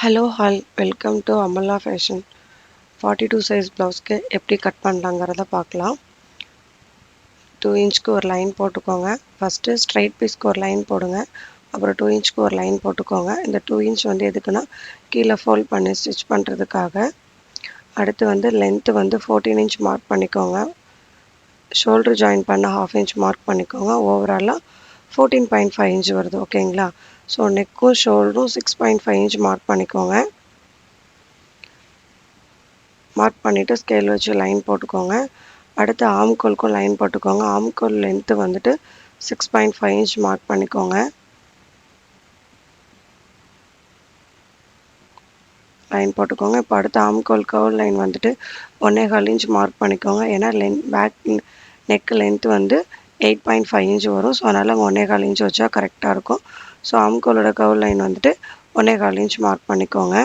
Hello all welcome to Amala fashion. 42 size ப்ளவுஸ்க்கு எப்படி cut பண்ணலாங்கிறத பார்க்கலாம். 2 இன்ச்சுக்கு ஒரு லைன் போட்டுக்கோங்க. ஃபஸ்ட்டு ஸ்ட்ரைட் பீஸ்க்கு ஒரு லைன் போடுங்க. அப்புறம் 2 இன்ச்சுக்கு ஒரு லைன் போட்டுக்கோங்க. இந்த 2 இன்ச் எதுக்குன்னா கீழே ஃபோல்ட் பண்ணி ஸ்டிச் பண்ணுறதுக்காக. அடுத்து லென்த்து 14 இன்ச் மார்க் பண்ணிக்கோங்க. ஷோல்டர் ஜாயின் பண்ண 1/2 இன்ச் மார்க் பண்ணிக்கோங்க. ஓவராலாக 14.5 இன்ச் வருது. ஓகேங்களா? ஸோ நெக்கும் ஷோல்டரும் 6.5 இன்ச் மார்க் பண்ணிக்கோங்க. மார்க் பண்ணிவிட்டு ஸ்கேல் வச்சு லைன் போட்டுக்கோங்க. அடுத்து ஆம்கோலுக்கும் லைன் போட்டுக்கோங்க. ஆம்கோல் லென்த்து 6.5 இன்ச் மார்க் பண்ணிக்கோங்க. லைன் போட்டுக்கோங்க. இப்போ அடுத்து ஆம்கோல் கர்வ் லைன் 1.25 இன்ச் மார்க் பண்ணிக்கோங்க. ஏன்னா பேக் நெக் லென்த்து 8.5 இன்ச் வரும். ஸோ அதனால் 1.25 இன்ச் வச்சா கரெக்டாக இருக்கும். ஸோ ஆம்கோலோட கர்வ் லைன் 1.25 இன்ச் மார்க் பண்ணிக்கோங்க.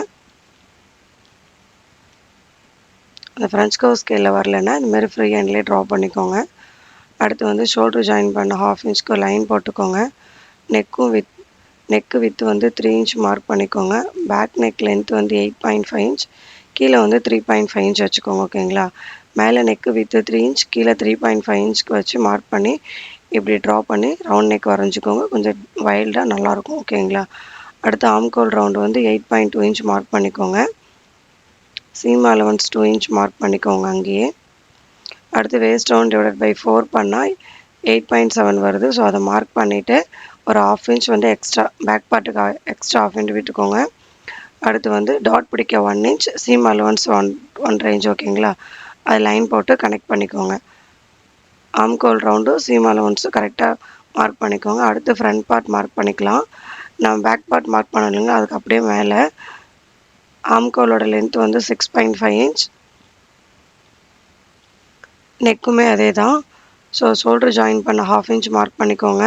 அந்த ஃப்ரெஞ்ச் கர்வ் ஸ்கேலில் வரலைன்னா இந்தமாரி ஃப்ரீ ஹேண்ட்லேயே ட்ரா பண்ணிக்கோங்க. அடுத்து ஷோல்டர் ஜாயின் பண்ண 1/2 இன்ச்சுக்கு லைன் போட்டுக்கோங்க. நெக்கு வித்து 3 இன்ச் மார்க் பண்ணிக்கோங்க. பேக் நெக் லென்த் 8.5 இன்ச், கீழே 3.5 இன்ச் வச்சுக்கோங்க. ஓகேங்களா? மேலே நெக்கு வித்து 3 இன்ச், கீழே 3.5 இன்ச்சுக்கு வச்சு மார்க் பண்ணி இப்படி ட்ரா பண்ணி ரவுண்ட் நெக் வரைஞ்சிக்கோங்க. கொஞ்சம் வைல்டாக நல்லாயிருக்கும். ஓகேங்களா? அடுத்து ஆம்கோல் ரவுண்டு 8.2 இன்ச் மார்க் பண்ணிக்கோங்க. சீம் அலவன்ஸ் 2 இன்ச் மார்க் பண்ணிக்கோங்க அங்கேயே. அடுத்து வேஸ்ட் ரவுண்ட் டிவைடட் பை 4 பண்ணால் 8.7 வருது. ஸோ அதை மார்க் பண்ணிவிட்டு ஒரு 1/2 இன்ச் எக்ஸ்ட்ரா பேக் பார்ட்டுக்கு எக்ஸ்ட்ரா 1/2 இன்ச் விட்டுக்கோங்க. அடுத்து டாட் பிடிக்க 1 இன்ச், சீம் அலவன்ஸ் 1.5 இன்ச். ஓகேங்களா? அது லைன் போட்டு கனெக்ட் பண்ணிக்கோங்க. ஆம்கோல் ரவுண்டு சீம் அலவன்ஸும் கரெக்டாக மார்க் பண்ணிக்கோங்க. அடுத்து ஃப்ரண்ட் பார்ட் மார்க் பண்ணிக்கலாம். நான் பேக் பார்ட் மார்க் பண்ண இல்லைங்க, அதுக்கு அப்படியே மேலே ஆம்கோலோட லென்த்து 6.5 இன்ச், நெக்குமே அதே தான். ஸோ ஷோல்டர் ஜாயின் பண்ண 1/2 இன்ச் மார்க் பண்ணிக்கோங்க.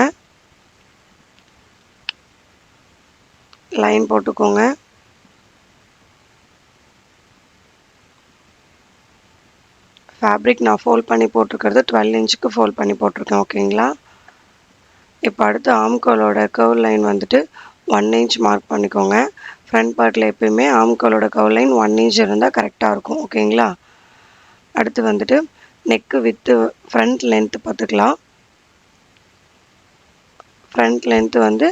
லைன் போட்டுக்கோங்க. ஃபேப்ரிக் நான் ஃபோல்ட் பண்ணி போட்டிருக்கிறது 12 இன்ச்சுக்கு ஃபோல்ட் பண்ணி போட்டிருக்கேன். ஓகேங்களா? இப்போ அடுத்து ஆம்கோலோட கர்வ் லைன் 1 இன்ச் மார்க் பண்ணிக்கோங்க. ஃப்ரண்ட் பார்ட்டில் எப்பயுமே ஆம்கோலோட கர்வ் லைன் 1 இன்ச் இருந்தால் கரெக்டாக இருக்கும். ஓகேங்களா? அடுத்து நெக்கு வித்து ஃப்ரண்ட் லென்த்து பார்த்துக்கலாம். ஃப்ரண்ட் லென்த்து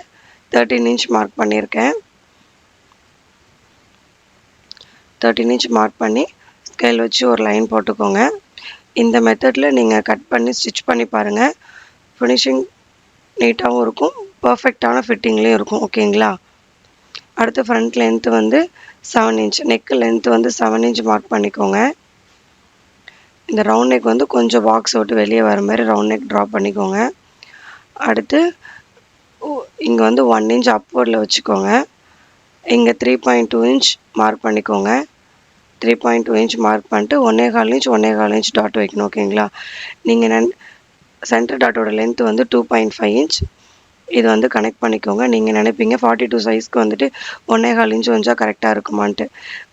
13 இன்ச் மார்க் பண்ணியிருக்கேன். 13 இன்ச் மார்க் பண்ணி ஸ்கேல் வச்சு ஒரு லைன் போட்டுக்கோங்க. இந்த மெத்தடில் நீங்கள் கட் பண்ணி ஸ்டிச் பண்ணி பாருங்கள். ஃபினிஷிங் நீட்டாகவும் இருக்கும், பர்ஃபெக்டான ஃபிட்டிங்லேயும் இருக்கும். ஓகேங்களா? அடுத்து front length 7 inch, neck length 7 inch mark பண்ணிக்கோங்க. இந்த ரவுண்ட் நெக் கொஞ்சம் பாக்ஸ் விட்டு வெளியே வர மாதிரி ரவுண்ட் நெக் ட்ரா பண்ணிக்கோங்க. அடுத்து இங்கே 1 இன்ச் அப்வர்டில் வச்சுக்கோங்க. இங்கே 3.2 இன்ச் மார்க் பண்ணிக்கோங்க. 3.2 இன்ச் மார்க் பண்ணிட்டு 1.25 இன்ச் டாட் வைக்கணும். ஓகேங்களா? நீங்கள் சென்டர் டாட்டோட லென்த்து 2.5 இன்ச். இது கனெக்ட் பண்ணிக்கோங்க. நீங்கள் நினைப்பீங்க 42 சைஸ்க்கு 1.25 இன்ச் வச்சா கரெக்டாக இருக்குமான்ட்டு.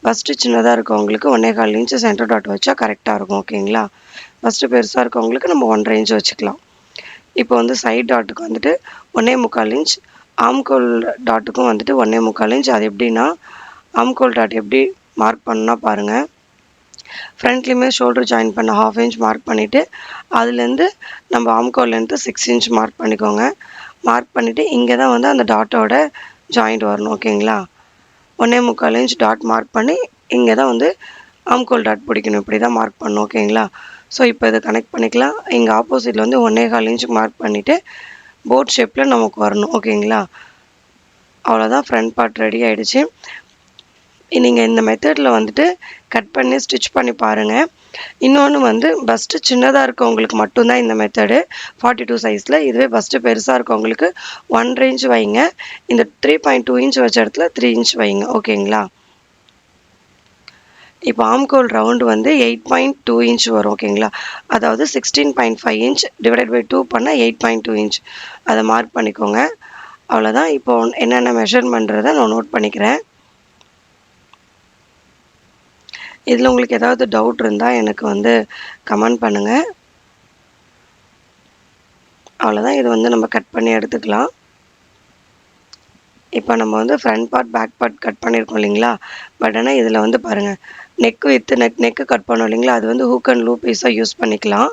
ஃபஸ்ட்டு சின்னதாக இருக்கவங்களுக்கு 1.25 இன்ச் சென்டர் டாட் வச்சா கரெக்டாக இருக்கும். ஓகேங்களா? ஃபஸ்ட்டு பெருசாக இருக்கவங்களுக்கு நம்ம 1.5 இன்ச் வச்சுக்கலாம். இப்போ சைட் டாட்டுக்கு 1.25 இன்ச், ஆம்கோல் டாட்டுக்கும் 1.25 இன்ச். அது எப்படின்னா ஆம்கோல் டாட் எப்படி மார்க் பண்ணால் பாருங்கள். ஃப்ரண்ட்லேயுமே ஷோல்டர் ஜாயின் பண்ண 1/2 இன்ச் மார்க் பண்ணிவிட்டு அதுலேருந்து நம்ம ஆம்கோல் லென்த்து 6 இன்ச் மார்க் பண்ணிக்கோங்க. மார்க் பண்ணிவிட்டு இங்கே தான் அந்த டாட்டோட ஜாயிண்ட் வரணும். ஓகேங்களா? 1.25 இன்ச் டாட் மார்க் பண்ணி இங்கே தான் ஆம்கோல் டாட் பிடிக்கணும். இப்படி தான் மார்க் பண்ணணும். ஓகேங்களா? ஸோ இப்போ இதை கனெக்ட் பண்ணிக்கலாம். இங்கே ஆப்போசிட்டில் 1.25 இன்ச்சுக்கு மார்க் பண்ணிவிட்டு போட் ஷேப்பில் நமக்கு வரணும். ஓகேங்களா? அவ்வளோதான், ஃப்ரண்ட் பார்ட் ரெடி ஆகிடுச்சு. நீங்கள் இந்த மெத்தடில் கட் பண்ணி ஸ்டிச் பண்ணி பாருங்கள். இன்னொன்று பஸ்ட்டு சின்னதாக இருக்கவங்களுக்கு மட்டும்தான் இந்த மெத்தடு 42 சைஸில். இதுவே பஸ்ட்டு பெருசாக இருக்கவங்களுக்கு 1.5 இன்ச் வைங்க. இந்த 3.2 இன்ச் வச்ச இடத்துல 3 இன்ச் வைங்க. ஓகேங்களா? இப்போ ஆம்கோல் ரவுண்டு 8.2 இன்ச் வரும். ஓகேங்களா? அதாவது 16.5 இன்ச் டிவைடட் பை 2 பண்ணால் 8.2 இன்ச். அதை மார்க் பண்ணிக்கோங்க. அவ்வளோதான். இப்போ என்னென்ன மெஷர்மெண்ட்றதை நான் நோட் பண்ணிக்கிறேன். இதில் உங்களுக்கு ஏதாவது டவுட் இருந்தால் எனக்கு கமெண்ட் பண்ணுங்கள். அவ்வளோதான். இது நம்ம கட் பண்ணி எடுத்துக்கலாம். இப்போ நம்ம வந்து front part back part cut பண்ணியிருக்கோம் இல்லைங்களா, பட் ஆனால் இதில் வந்து பாருங்கள் நெக்கு கட் பண்ணோம் இல்லைங்களா, அது வந்து ஹூக் அண்ட் லூப் பீஸாக யூஸ் பண்ணிக்கலாம்.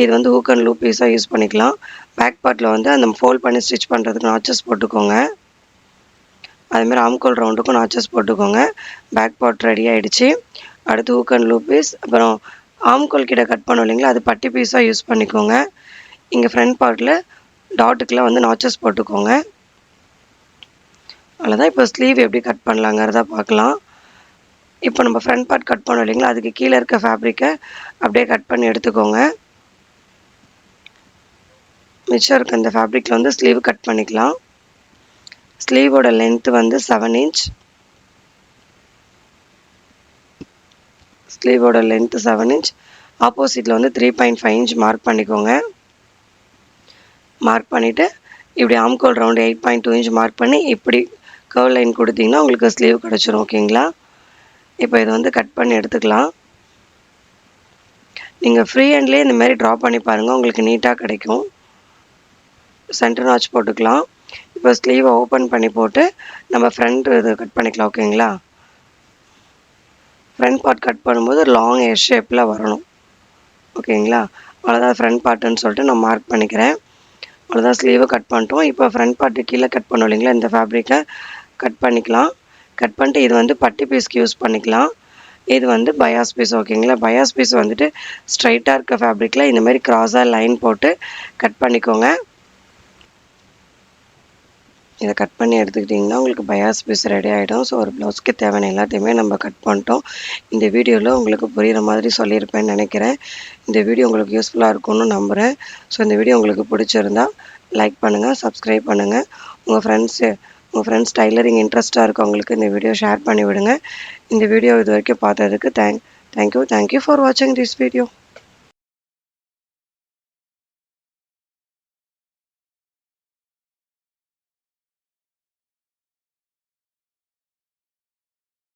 இது வந்து ஹூக் அண்ட் லூப் பீஸாக யூஸ் பண்ணிக்கலாம். பேக் பார்ட்டில் வந்து அந்த ஃபோல்ட் பண்ணி ஸ்டிச் பண்ணுறதுக்கு நாச்சஸ் போட்டுக்கோங்க. அதுமாதிரி ஆம்கோல் ரவுண்டுக்கும் நாச்சஸ் போட்டுக்கோங்க. பேக் பார்ட் ரெடி ஆகிடுச்சு. அடுத்து ஹூக் அண்ட் லூப் பீஸ், அப்புறம் ஆம்கோல் கிட்ட கட் பண்ணோம் இல்லைங்களா, அது பட்டி பீஸாக யூஸ் பண்ணிக்கோங்க. இங்கே ஃப்ரண்ட் பார்ட்டில் டாட்டுக்கெலாம் வந்து நாச்சஸ் போட்டுக்கோங்க. அவ்வளோதான். இப்போ ஸ்லீவ் எப்படி கட் பண்ணலாங்கிறத பார்க்கலாம். இப்போ நம்ம ஃப்ரண்ட் பார்ட் கட் பண்ணோம் இல்லைங்களா, அதுக்கு கீழே இருக்க ஃபேப்ரிக்கை அப்படியே கட் பண்ணி எடுத்துக்கோங்க. மிச்சம் இருக்க இந்த ஃபேப்ரிக்கில் வந்து ஸ்லீவ் கட் பண்ணிக்கலாம். ஸ்லீவோட லென்த்து வந்து 7 இன்ச். ஸ்லீவோட லென்த்து 7 இன்ச். ஆப்போசிட்டில் வந்து 3.5 இன்ச் மார்க் பண்ணிக்கோங்க. மார்க் பண்ணிவிட்டு இப்படி ஆம்கோல் ரவுண்டு 8.2 இன்ச் மார்க் பண்ணி இப்படி கர்வ் லைன் கொடுத்தீங்கன்னா உங்களுக்கு ஸ்லீவ் கிடச்சிரும். ஓகேங்களா? இப்போ இதை வந்து கட் பண்ணி எடுத்துக்கலாம். நீங்கள் ஃப்ரீ ஹேண்ட்லேயே இந்த மாதிரி ட்ரா பண்ணி பாருங்கள், உங்களுக்கு நீட்டாக கிடைக்கும். சென்டர் நாச் போட்டுக்கலாம். இப்போ ஸ்லீவை ஓப்பன் பண்ணி போட்டு நம்ம ஃப்ரண்ட் இது கட் பண்ணிக்கலாம். ஓகேங்களா? ஃப்ரண்ட் பார்ட் கட் பண்ணும்போது லாங் எஸ் ஷேப்பில் வரணும். ஓகேங்களா? அவ்வளோதான் ஃப்ரண்ட் பார்ட்டுன்னு சொல்லிட்டு நான் மார்க் பண்ணிக்கிறேன். அவ்வளோதான், ஸ்லீவை கட் பண்ணிட்டோம். இப்போ ஃப்ரண்ட் பார்ட்டு கீழே கட் பண்ணோம் இல்லைங்களா, இந்த ஃபேப்ரிக்கை கட் பண்ணிக்கலாம். கட் பண்ணிட்டு இது வந்து பட்டி பீஸ்க்கு யூஸ் பண்ணிக்கலாம். இது வந்து பயாஸ் பீஸ். ஓகேங்களா? பயாஸ் பீஸ் வந்துட்டு ஸ்ட்ரைட்டாக இருக்க ஃபேப்ரிக்கில் இந்த மாதிரி க்ராஸாக லைன் போட்டு கட் பண்ணிக்கோங்க. இதை கட் பண்ணி எடுத்துக்கிட்டிங்கன்னா உங்களுக்கு பயாஸ் பீஸ் ரெடி ஆகிடும். ஸோ ஒரு ப்ளவுஸ்க்கு தேவையான எல்லாத்தையுமே நம்ம கட் பண்ணிட்டோம். இந்த வீடியோவில் உங்களுக்கு புரிகிற மாதிரி சொல்லியிருப்பேன்னு நினைக்கிறேன். இந்த வீடியோ உங்களுக்கு யூஸ்ஃபுல்லாக இருக்கும்னு நம்புகிறேன். ஸோ இந்த வீடியோ உங்களுக்கு பிடிச்சிருந்தா லைக் பண்ணுங்கள், சப்ஸ்கிரைப் பண்ணுங்கள். உங்கள் ஃப்ரெண்ட்ஸ் டைலரிங் இன்ட்ரெஸ்ட்டாக இருக்கவங்களுக்கு இந்த வீடியோ ஷேர் பண்ணி விடுங்க. இந்த வீடியோ இது வரைக்கும் பார்த்ததுக்கு தேங்க்யூ ஃபார் வாட்சிங் திஸ் வீடியோ.